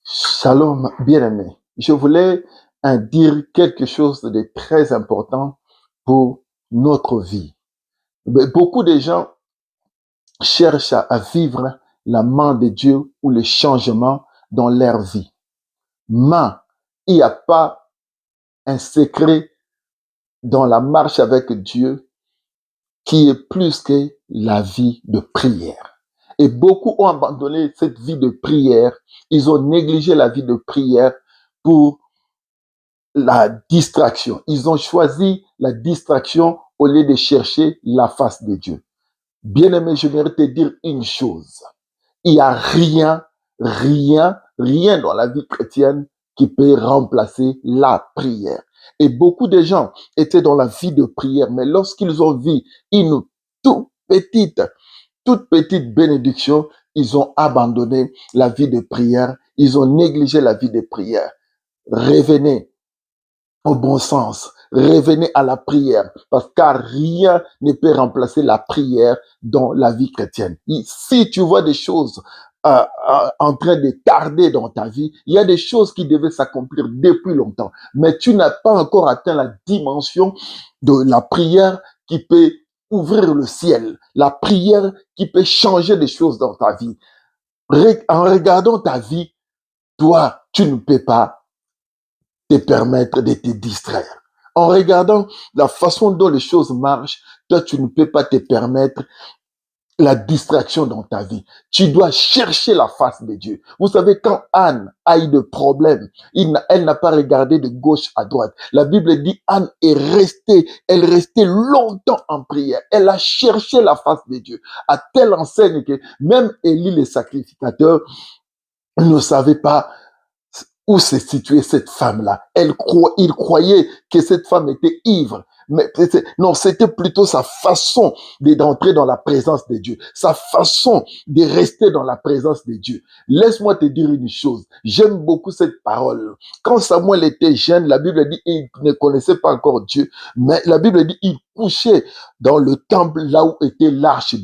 Shalom, bien-aimé. Je voulais dire quelque chose de très important pour notre vie. Beaucoup de gens cherchent à vivre la main de Dieu ou le changement dans leur vie. Mais il n'y a pas un secret dans la marche avec Dieu qui est plus que la vie de prière. Et beaucoup ont abandonné cette vie de prière. Ils ont négligé la vie de prière pour la distraction. Ils ont choisi la distraction au lieu de chercher la face de Dieu. Bien-aimé, je voudrais te dire une chose. Il n'y a rien dans la vie chrétienne qui peut remplacer la prière. Et beaucoup de gens étaient dans la vie de prière, mais lorsqu'ils ont vu une toute petite bénédiction, ils ont abandonné la vie de prière, ils ont négligé la vie de prière. Revenez au bon sens. Revenez à la prière, parce car rien ne peut remplacer la prière dans la vie chrétienne. Si tu vois des choses en train de tarder dans ta vie, il y a des choses qui devaient s'accomplir depuis longtemps, mais tu n'as pas encore atteint la dimension de la prière qui peut ouvrir le ciel, la prière qui peut changer des choses dans ta vie. En regardant ta vie, toi, tu ne peux pas te permettre de te distraire. En regardant la façon dont les choses marchent, toi, tu ne peux pas te permettre la distraction dans ta vie. Tu dois chercher la face de Dieu. Vous savez, quand Anne a eu des problèmes, elle n'a pas regardé de gauche à droite. La Bible dit Anne elle restait longtemps en prière. Elle a cherché la face de Dieu. À telle enseigne que même Élie, le sacrificateur, ne savait pas où se situait cette femme-là. Il croyait que cette femme était ivre. Mais non, c'était plutôt sa façon d'entrer dans la présence de Dieu, sa façon de rester dans la présence de Dieu. Laisse-moi te dire une chose, j'aime beaucoup cette parole. Quand Samuel était jeune, la Bible dit qu'il ne connaissait pas encore Dieu, mais la Bible dit qu'il couchait dans le temple là où était l'arche de